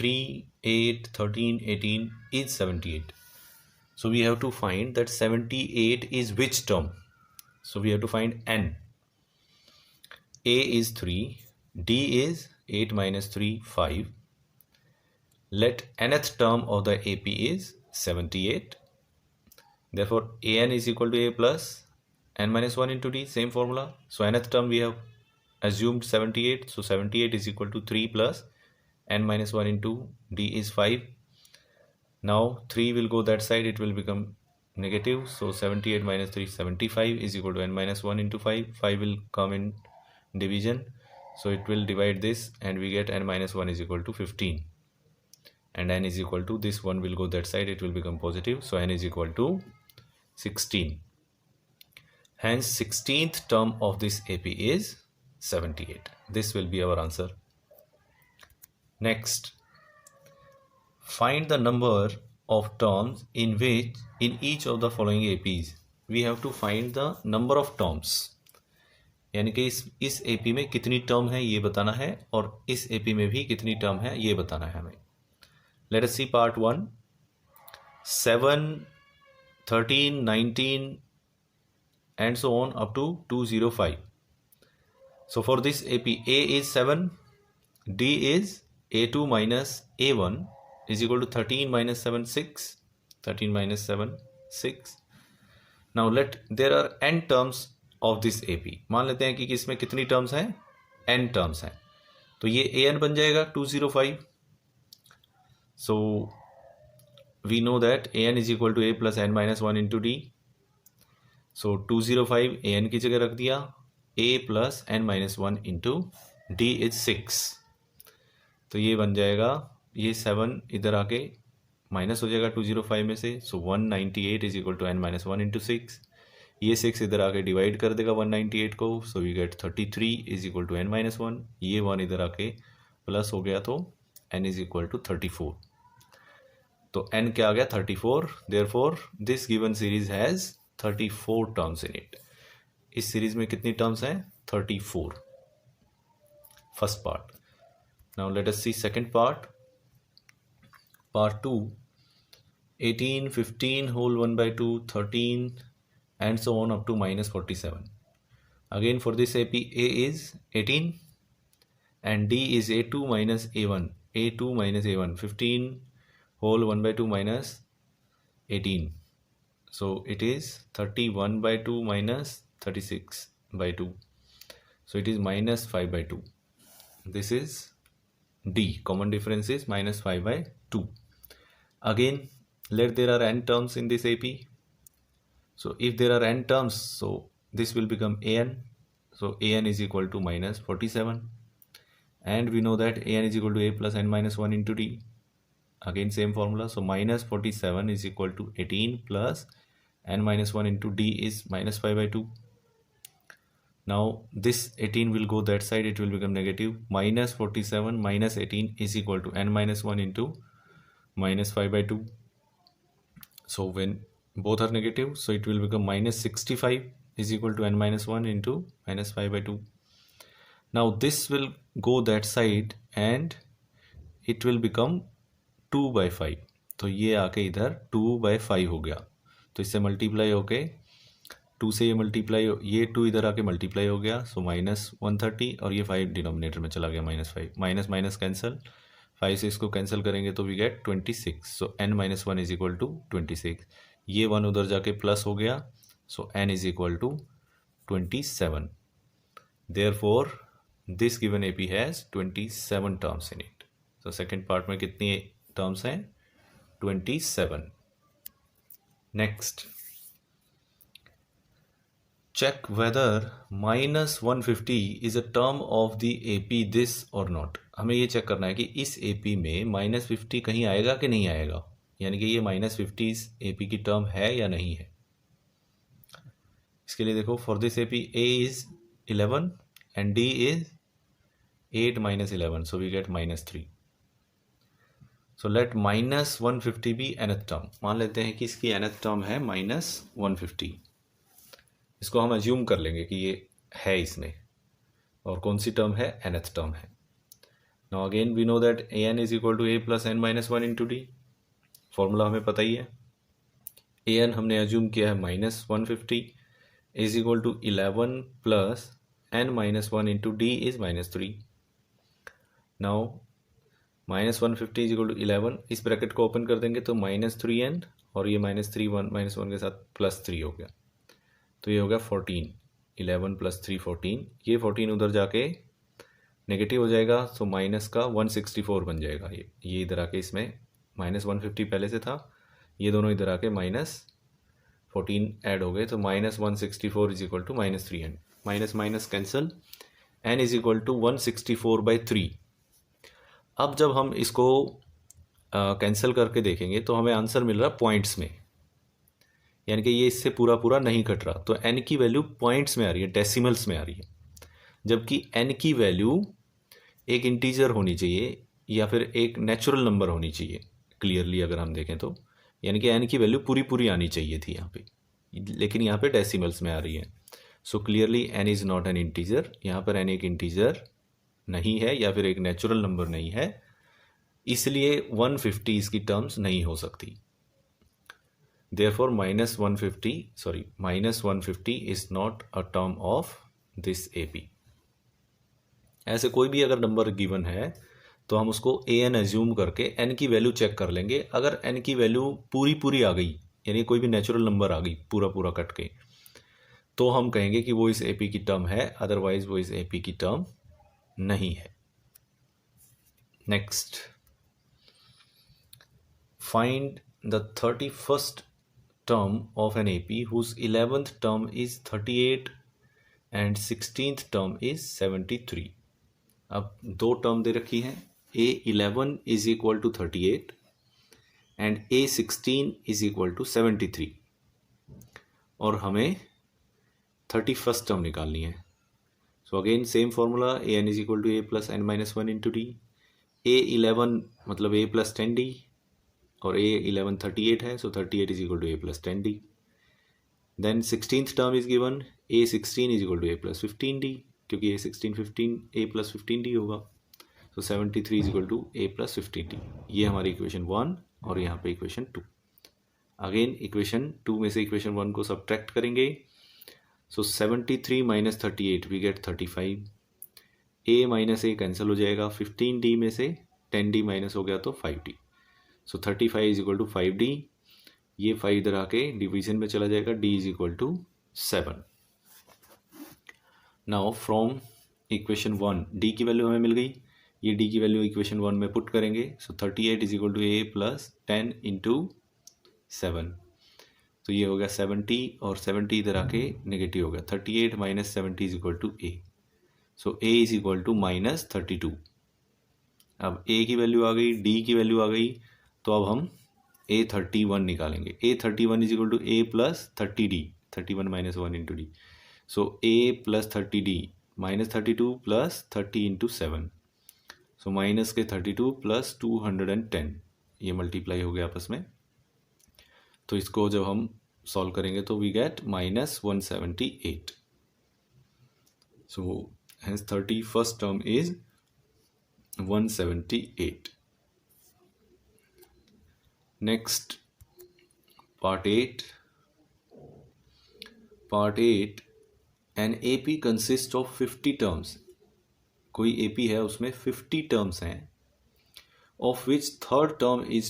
3, 8, 13, 18 is 78. So we have to find that 78 is which term. So we have to find n. A is 3, D is 8 minus 3, 5. Let nth term of the AP is 78. Therefore, an is equal to a plus n minus 1 into d, same formula. So nth term we have assumed 78. So 78 is equal to 3 plus n minus 1 into d is 5. Now 3 will go that side, it will become negative. So 78 minus 3, 75 is equal to n minus 1 into 5. 5 will come in division. So it will divide this and we get n minus 1 is equal to 15. And n is equal to, this one will go that side, it will become positive. So n is equal to 16. Hence 16th term of this AP is 78. This will be our answer. Next, find the number of terms in each of the following APs. We have to find the number of terms. यानी कि इस AP में कितनी term है ये बताना है और इस AP में भी कितनी टर्म है ये बताना है हमें. Let us see part 1. 7, 13, 19 and so on up to 205. So for this AP, A is 7, D is A2 minus A1 is equal to 13 minus 7, 6. 13 minus 7, 6. Now there are n terms of this AP. मान लेते हैं कि इसमें कितनी terms हैं, n terms हैं. तो ये an बन जाएगा 205. So we know that an is equal to a plus n minus 1 into d. So 205 an की जगह रख दिया, a plus n minus 1 into d is 6. तो ये बन जाएगा, ये 7 इधर आके माइनस हो जाएगा 205 में से. So 198 is equal to n minus 1 into 6. ये 6 इधर आके डिवाइड कर देगा 198 को. So we get 33 is equal to n minus 1. ये 1 इधर आके प्लस हो गया तो n इज इक्वल टू 34. तो n क्या आ गया 34. Therefore this given series has 34 terms in it. इस सीरीज में कितनी टर्म्स हैं 34. First part. Now let us see second part. Part 2. 18, 15 whole 1 by 2, 13 and so on up to minus 47. Again for this AP, A is 18 and D is A2 minus A1. A2 minus A1. 15 whole 1 by 2 minus 18. So it is 31 by 2 minus 36 by 2. So it is minus 5 by 2. This is D. Common difference is minus 5 by 2. Again, let there are n terms in this AP. So if there are n terms, so this will become an. So an is equal to minus 47. And we know that an is equal to a plus n minus 1 into d. Again same formula. So minus 47 is equal to 18 plus n minus 1 into d is minus 5 by 2. Now this 18 will go that side, it will become negative. Minus 47 minus 18 is equal to n minus 1 into minus 5 by 2. So when both are negative, so it will become minus 65 is equal to n minus 1 into minus 5 by 2. Now this will go that side and it will become 2 by 5. तो ये आके इधर 2 by 5 हो गया. तो इससे multiply होके 2 से ये मल्टीप्लाई, ये 2 इधर आके मल्टीप्लाई हो गया. सो माइनस 130 और ये 5 डिनोमिनेटर में चला गया माइनस 5. माइनस माइनस कैंसिल, 5 से इसको कैंसिल करेंगे तो we get 26. So n minus 1 is equal to 26. ये 1 उधर जाके प्लस हो गया. So n is equal to 27. Therefore this given AP has 27 terms in it. So second part में कितनी टर्म्स हैं 27. Next, check whether minus 150 is a term of the AP this or not. हमें ये check करना है कि इस AP में माइनस 50 कहीं आएगा कि नहीं आएगा, यानी कि ये माइनस 50 इस AP की टर्म है या नहीं है. इसके लिए देखो, for this AP A is 11 and D is 8 minus 11, so we get minus 3. So let minus 150 be nth term. मान लेते हैं कि इसकी nth टर्म है minus 150. इसको हम अज्यूम कर लेंगे कि ये है इसमें, और कौन सी टर्म है nth टर्म है. Now again we know that a n is equal to a plus n minus one into d, formula हमें पता ही है। ए एन हमने एज्यूम किया है -150 is equal to 11 plus n minus one into d is -3। Now -150 is equal to 11, इस bracket को open कर देंगे तो -3n और ये -3 -1 के साथ +3 हो गया, तो ये हो गया 14। 11 + 3 14, ये 14 उधर जाके नेगेटिव हो जाएगा, तो माइनस का 164 बन जाएगा। ये इधर आके इसमें -150 पहले से था, ये दोनों इधर आके -14 ऐड हो गए, तो -164 is equal to -3n, minus minus cancel, n is equal to 164/3। अब जब हम इसको कैंसिल करके देखेंगे तो हमें आंसर मिल रहा पॉइंट्स में, यानी कि ये इससे पूरा पूरा नहीं कट रहा, तो n की वैल्यू पॉइंट्स में आ रही है, डेसिमल्स में आ रही है, जबकि n की वैल्यू एक इंटीजर होनी चाहिए या फिर एक नेचुरल नंबर होनी चाहिए। क्लियरली अगर हम देखें तो यानी कि n की वैल्यू पूरी पूरी आनी चाहिए थी यहाँ पे, लेकिन यहाँ पे डेसिमल्स में आ रही है। So clearly n is not an integer, यहाँ पर n एक इंटीजर नहीं है या फिर एक नेचुरल नंबर नहीं है, इसलिए 150 इसकी टर्म्स नहीं हो सकती। Therefore -150 is not a term of this AP। ऐसे कोई भी अगर नंबर गिवन है तो हम उसको an एज्यूम करके n की वैल्यू चेक कर लेंगे। अगर n की वैल्यू पूरी पूरी आ गई, यानी कोई भी नेचुरल नंबर आ गई पूरा पूरा कट के, तो हम कहेंगे कि वो इस AP की टर्म है, अदरवाइज वो इस AP की टर्म नहीं है। Next, find the 31st term of an AP whose 11th term is 38 and 16th term is 73। अब दो टर्म दे रखी हैं, A11 is equal to 38 and A16 is equal to 73, और हमें 31st टर्म निकालनी है। So again same formula, an is equal to a plus n minus 1 into d। A11 मतलब a plus 10d और A11 38 है, so 38 is equal to a plus 10d। Then 16th term is given, A16 is equal to a plus 15d, क्योंकि A plus 15d होगा, so 73 is equal to a plus 15d। ये हमारी equation 1 और यहाँ पे equation 2। Again equation 2 में से equation 1 को सब्ट्रैक्ट करेंगे, so 73 minus 38 we get 35। a minus a cancel हो जाएगा, 15d में से 10d माइनस हो गया तो 5d, so 35 is equal to 5d। ये 5 इधर आके डिवीजन में चला जाएगा, d is equal to 7। Now from equation 1 d की वैल्यू हमें मिल गई, ये d की वैल्यू इक्वेशन 1 में पुट करेंगे, so 38 is equal to a plus 10 into 7, तो ये हो गया 70 और 70 इधर आके नेगेटिव हो गया, 38 minus 70 is equal to a, so a is equal to -32। अब a की वैल्यू आ गई, d की वैल्यू आ गई, तो अब हम A31 निकालेंगे। A31 is equal to a plus 30d, 31 minus 1 into D, so a plus 30d -32 plus 30 into 7, so minus के 32 प्लस 210, ये मल्टीप्लाई हो गया आपस में, तो इसको जब हम सॉल्व करेंगे तो we get -178। So hence 31st term is 178। Next, part 8. An AP consists of 50 terms। कोई AP है उसमें 50 terms हैं, of which third term is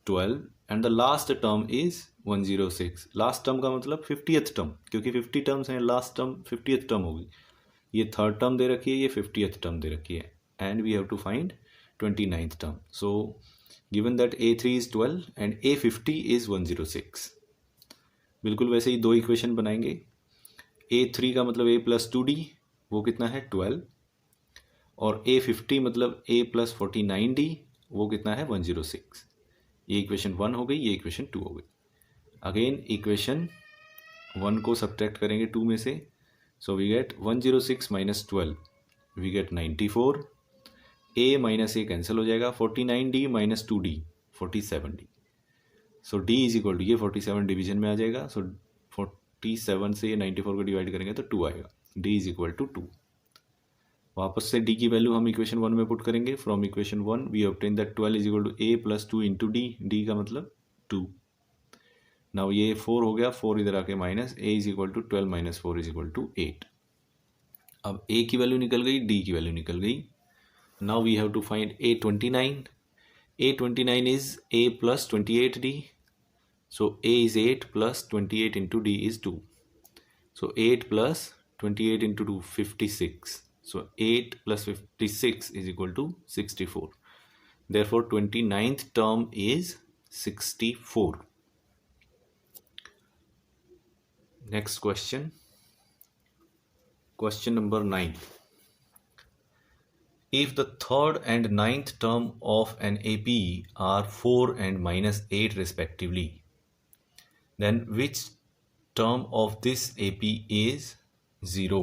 12 and the last term is 106। Last term का मतलब 50th टर्म, क्योंकि 50 terms हैं, last term 50th term होगी। ये थर्ड टर्म दे रखी है, ये 50th टर्म दे रखी है, and we have to find 29th term। So given that A3 is 12 and A50 is 106। बिल्कुल वैसे ही दो इक्वेशन बनाएंगे। A3 का मतलब A प्लस 2D, वो कितना है 12, और A50 मतलब A प्लस 49D, वो कितना है 106। ये इक्वेशन 1 हो गई, ये इक्वेशन 2 हो गई। अगेन इक्वेशन 1 को सब्ट्रैक्ट करेंगे 2 में से, so we get 106 minus 12 we get 94। a minus a cancel हो जाएगा, 49d minus 2d 47d, so d is equal to, ये 47 डिवीजन में आ जाएगा, सो 47 से 94 को डिवाइड करेंगे तो 2 आएगा, d इज इक्वल टू 2। वापस से डी की वैल्यू हम इक्वेशन 1 में पुट करेंगे. From equation 1 we obtain that 12 is equal to a plus 2 into d. D का मतलब 2. नाउ ये 4 हो गया, 4 इधर आके minus, a is equal to 12 minus 4 is equal to 8. अब ए की वैल्यू निकल गई, डी की वैल्यू निकल गई. Now we have to find A29. A29 is a plus 28d. So a is 8 plus 28 into d is 2. So 8 plus 28 into 2, 56. So 8 plus 56 is equal to 64. Therefore 29th term is 64. Next question. Question number 9. If the third and ninth term of an AP are 4 and minus 8 respectively, then which term of this AP is 0?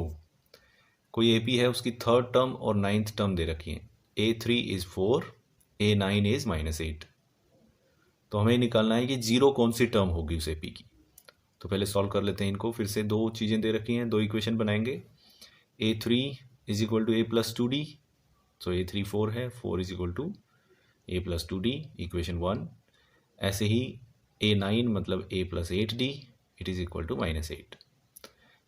कोई AP है, उसकी third term और ninth term दे रखी है. A3 is 4, A9 is minus 8. तो हमें निकालना है कि 0 कौन सी टर्म होगी उस AP की. तो पहले सॉल्व कर लेते हैं इनको. फिर से दो चीज़ें दे रखी हैं, दो इक्वेशन बनाएंगे. A3 is equal to A plus 2D. So A3 4 है, 4 is equal to A plus 2D, equation 1. ऐसे ही A9 मतलब A प्लस 8D, it is equal to minus 8.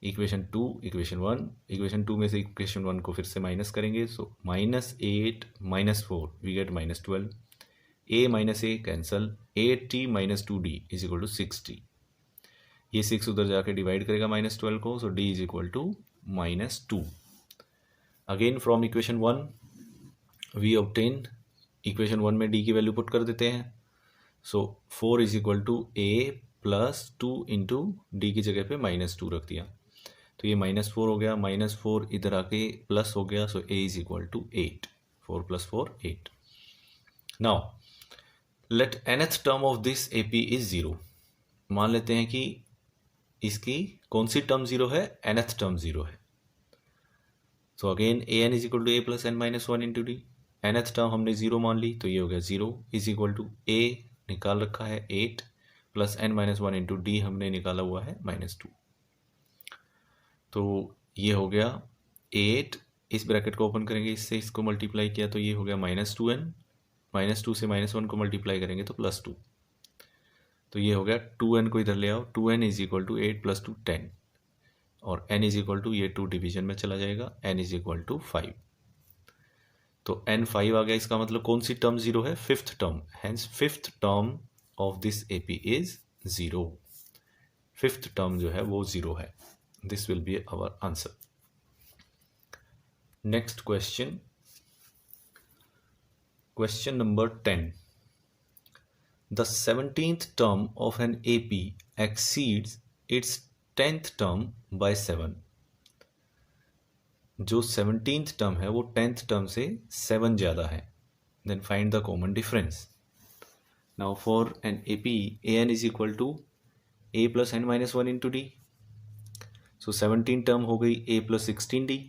Equation 2, equation 1. Equation 2 में से इक्वेशन 1 को फिर से माइनस करेंगे. So minus 8 minus 4 we get minus 12. A minus A cancel. 8T minus 2D is equal to 6T. ये 6 उधर जाके डिवाइड करेगा माइनस 12 को. So D is equal to minus 2. Again from equation 1 we obtain, equation 1 में d की value put कर देते हैं. So 4 is equal to a plus 2 into d की जगह पे माइनस 2 रख दिया. तो ये माइनस 4 हो गया, माइनस 4 इधर आके प्लस हो गया. So A is equal to 8. 4 plus 4 8. Now let nth term of this A P is 0. मान लेते हैं कि इसकी कौन सी टर्म 0 है, nth टर्म 0 है. So again a n is equal to a plus n minus 1 into d. nth term हमने 0 मान ली, तो ये हो गया 0 इज इक्वल टू ए निकाल रखा है 8 plus n minus 1 into d हमने निकाला हुआ है माइनस 2. तो ये हो गया 8, इस ब्रैकेट को ओपन करेंगे, इससे इसको मल्टीप्लाई किया तो ये हो गया माइनस 2n. माइनस 2 से माइनस 1 को मल्टीप्लाई करेंगे तो प्लस 2. तो ये हो गया 2n को इधर ले आओ. 2n is equal to 8 plus 2 10. और n इज इक्वल टू, ये 2 डिवीजन में चला जाएगा, n इज इक्वल टू 5. तो n 5 आ गया. इसका मतलब कौन सी टर्म 0 है, fifth term. Hence fifth term of this AP is 0. Fifth term जो है वो 0 है. This will be our answer. Next question, question number 10. The 17th term of an AP exceeds its 10th term by 7. जो 17th term है वो 10th term से 7 ज़्यादा है. Then find the common difference. Now for an AP, an is equal to a plus n minus 1 into D. So 17 term हो गई a plus 16d.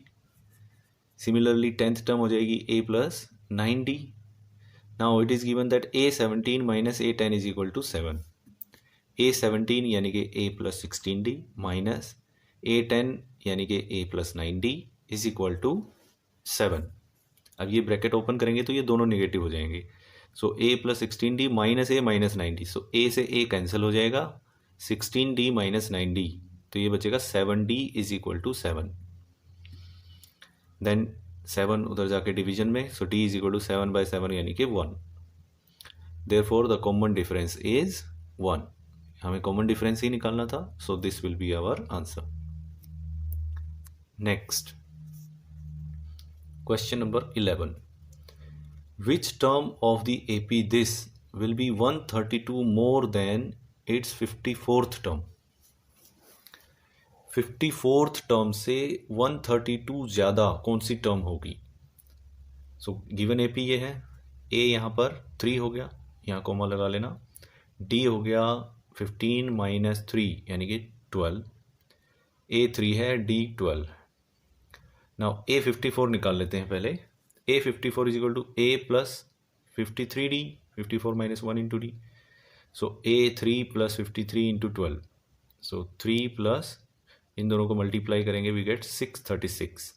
Similarly 10th term हो जाएगी a plus 9d. Now it is given that a17 minus a10 is equal to 7. a17 यानी कि a plus 16d minus a10 यानी कि a plus 9d is equal to 7. अब ये bracket open करेंगे तो ये दोनों निगेटिव हो जाएंगे. सो a plus 16d minus a minus 9d. So a से a कैंसिल हो जाएगा. 16d माइनस 9d, तो ये बचेगा 7d is equal to 7. Then 7 उधर जाके डिवीजन में. So d is equal to 7 by 7 यानी कि 1. Therefore the common difference is 1. हमें कॉमन डिफरेंस ही निकालना था. So this will be our answer. Next question number 11. Which term of the AP this will be 132 more than its 54th term? 54th term से 132 ज़्यादा कौन सी term होगी. So given AP ये है. A यहाँ पर 3 हो गया, यहाँ कॉमा लगा लेना. D हो गया 15 माइनस 3 यानी कि 12. A 3 है, D 12. नाउ A 54 निकाल लेते हैं पहले. A 54 is equal to A plus 53D. 54 minus 1 into D. So A 3 plus 53 into 12. So 3 plus इन दोनों को मल्टीप्लाई करेंगे वी गेट 636.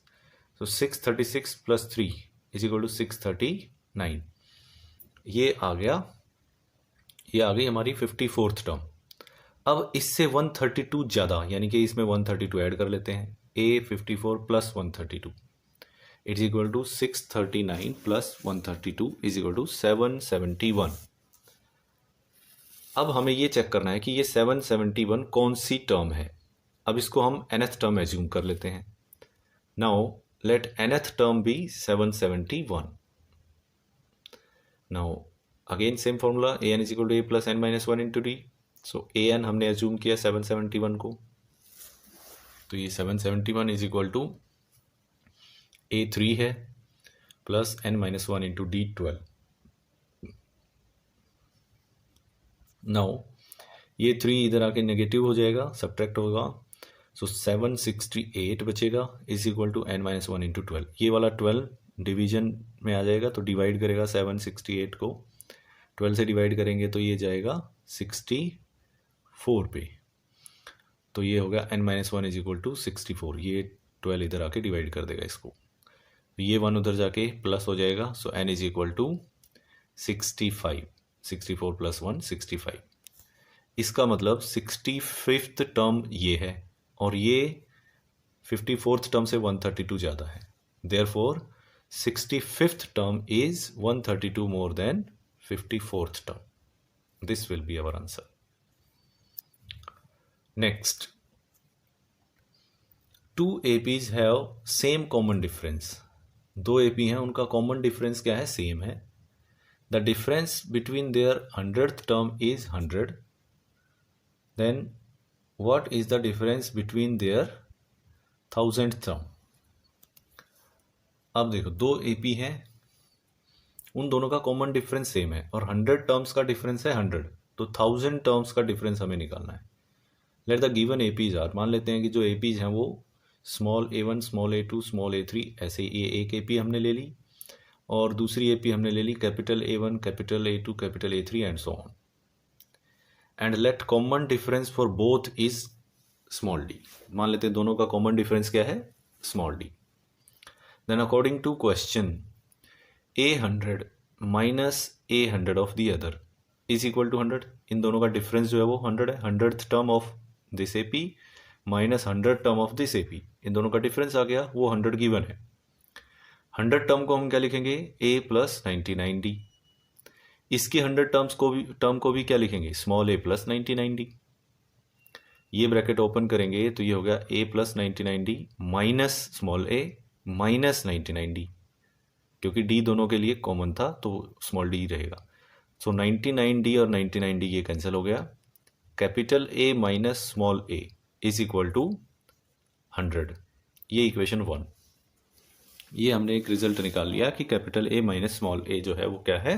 तो 636 प्लस 3 इज इक्वल टू 639। ये आ गई हमारी 54th टर्म। अब इससे 132 ज़्यादा, यानी कि इसमें 132 ऐड कर लेते हैं। A54 plus 132 is equal to 639 plus 132 is equal to 771। अब हमें ये चेक करना है कि ये 771 कौन सी टर्म है। अब इसको हम nth टर्म एज्यूम कर लेते हैं। Now let nth term be 771। Now again same formula, an is equal to a plus n minus 1 into D. So an हमने एज्यूम किया 771 को, तो ये 771 इज इक्वल टू A3 है plus n minus 1 into D 12। Now ये 3 इधर आके negative हो जाएगा, सब्ट्रैक्ट होगा। सो 768 बचेगा is equal to n minus 1 into 12। ये वाला 12 डिवीजन में आ जाएगा, तो डिवाइड करेगा 768 को 12 से डिवाइड करेंगे तो ये जाएगा 64 पे। तो ये हो गया n minus 1 is equal to 64। ये 12 इधर आके डिवाइड कर देगा इसको, ये 1 उधर जाके प्लस हो जाएगा। So n is equal to 65। 64 plus 1 65। इसका मतलब 65th टर्म ये है और ये 54th टर्म से 132 ज़्यादा है। Therefore 65th term is 132 more than 54th term. This will be our answer. Next, 2 APs have same common difference. 2 AP हैं, उनका कॉमन डिफरेंस क्या है? सेम है। The difference between their 100th term is 100. Then what is the difference between their 1000th term? अब देखो 2 AP हैं, उन दोनों का कॉमन डिफरेंस सेम है और 100 टर्म्स का डिफरेंस है 100, तो 1000 टर्म्स का डिफरेंस हमें निकालना है। Let the given APs are, मान लेते हैं कि जो APs हैं वो small a1, small a2, small a3, ऐसे ये एक AP हमने ले ली और दूसरी AP हमने ले ली capital A1, capital A2, capital A3 and so on. And let common difference for both is small d। मान लेते हैं दोनों का कॉमन डिफरेंस क्या है? Small d। Then according to question, A100 minus A100 of the other is equal to 100। इन दोनों का डिफरेंस जो है वो 100 है। 100th term of this AP minus 100 term of this AP, इन दोनों का डिफरेंस आ गया, वो 100 गिवन है। 100 टर्म को हम क्या लिखेंगे? A plus 99D। इसकी 100 टर्म को भी क्या लिखेंगे? Small a plus 99D। ये ब्रैकेट ओपन करेंगे तो ये हो गया A plus 99D minus small a minus 99D, क्योंकि D दोनों के लिए कॉमन था तो स्मॉल d रहेगा। सो 99D और 99D ये कैंसिल हो गया। Capital A minus small a is equal to 100। ये इक्वेशन 1। ये हमने एक रिजल्ट निकाल लिया कि capital A minus small a जो है वो क्या है?